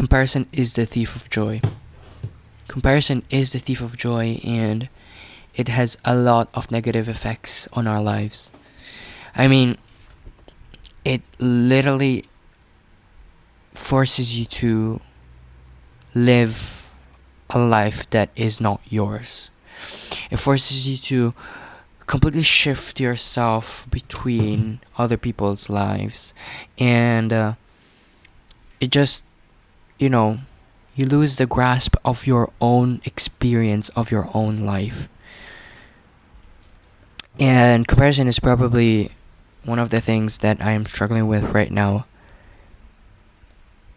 comparison is the thief of joy. Comparison is the thief of joy, and it has a lot of negative effects on our lives. I mean, it literally forces you to live a life that is not yours. It forces you to completely shift yourself between other people's lives, and it just, you know, you lose the grasp of your own experience of your own life. And comparison is probably one of the things that I am struggling with right now.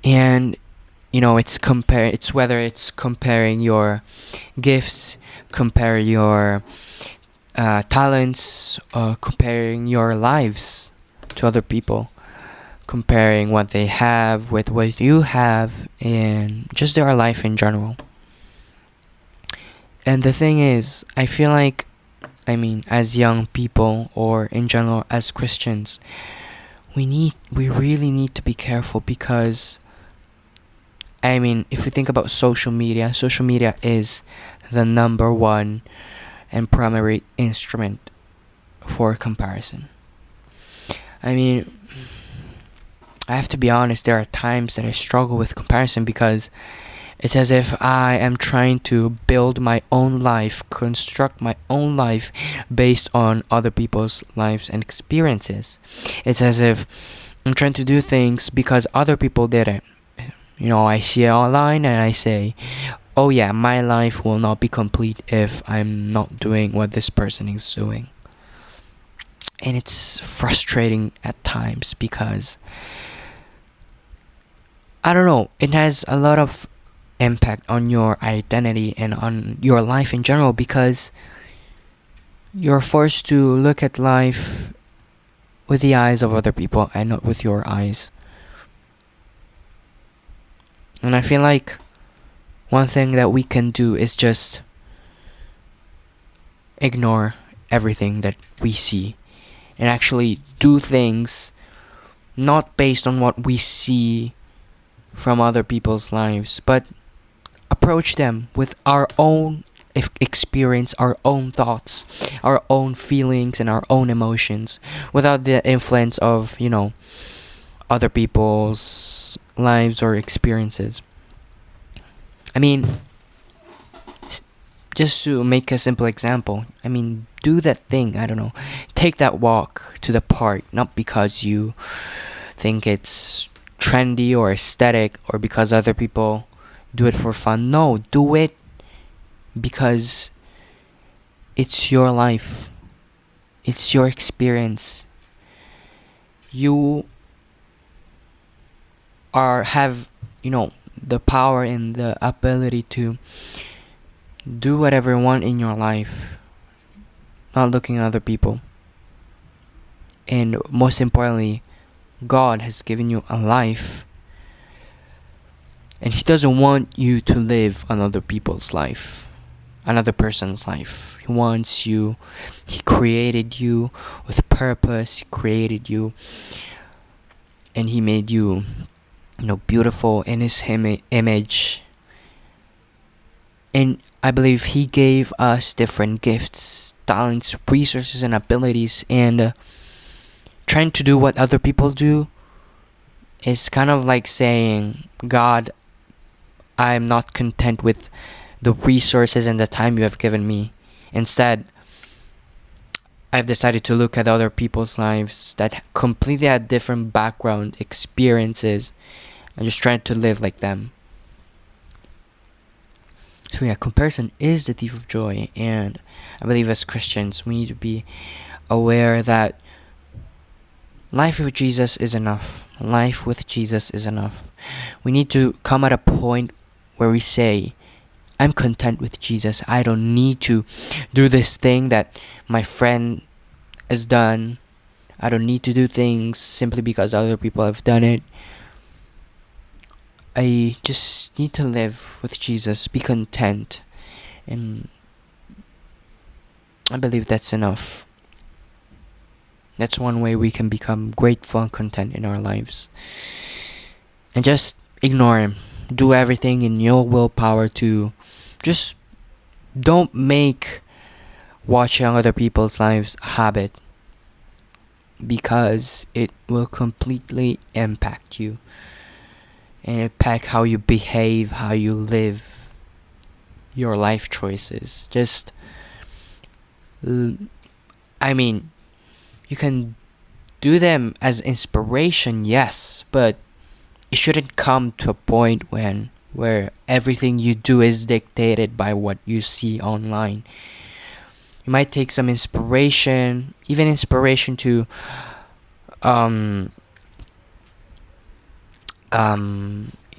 And it's whether it's comparing your gifts, compare your talents, comparing your lives to other people, comparing what they have with what you have, and just their life in general. And the thing is, I feel like, as young people, or in general as Christians, we really need to be careful, because if we think about social media is the number one and primary instrument for comparison. I have to be honest, there are times that I struggle with comparison, because it's as if I am trying to build my own life, construct my own life based on other people's lives and experiences. It's as if I'm trying to do things because other people did it. I see it online and I say, oh yeah, my life will not be complete if I'm not doing what this person is doing. And it's frustrating at times, because I don't know, it has a lot of impact on your identity and on your life in general, because you're forced to look at life with the eyes of other people and not with your eyes. And I feel like one thing that we can do is just ignore everything that we see and actually do things not based on what we see from other people's lives, but approach them with our own experience, our own thoughts, our own feelings, and our own emotions, without the influence of, other people's lives or experiences. Just to make a simple example, do that thing, I don't know, take that walk to the park, not because you think it's trendy or aesthetic, or because other people do it for fun. No, do it because it's your life, it's your experience. You have the power and the ability to do whatever you want in your life, not looking at other people. And most importantly, God has given you a life, and He doesn't want you to live another person's life. He created you with purpose. He created you, and He made you beautiful in His image. And I believe He gave us different gifts, talents, resources, and abilities, and trying to do what other people do is kind of like saying, God, I'm not content with the resources and the time you have given me. Instead, I've decided to look at other people's lives that completely had different background experiences, and just trying to live like them. So yeah, comparison is the thief of joy, and I believe as Christians we need to be aware that life with Jesus is enough. Life with Jesus is enough. We need to come at a point where we say, I'm content with Jesus. I don't need to do this thing that my friend has done. I don't need to do things simply because other people have done it. I just need to live with Jesus, be content, and I believe that's enough. That's one way we can become grateful and content in our lives. And just ignore Him. do everything in your willpower to just don't make watching other people's lives a habit, because it will completely impact you and impact how you behave, how you live, your life choices. I mean, you can do them as inspiration, yes, but it shouldn't come to a point where everything you do is dictated by what you see online. You might take some inspiration, even inspiration to um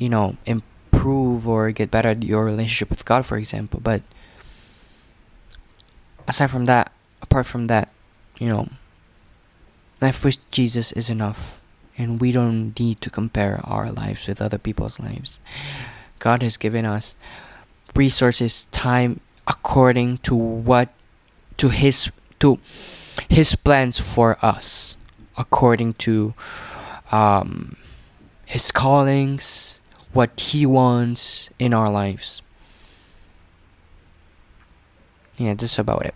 improve or get better at your relationship with God, for example. But apart from that, you know, life with Jesus is enough, and we don't need to compare our lives with other people's lives. God has given us resources, time, according to to his plans for us, according to his callings, what he wants in our lives. Yeah, that's about it.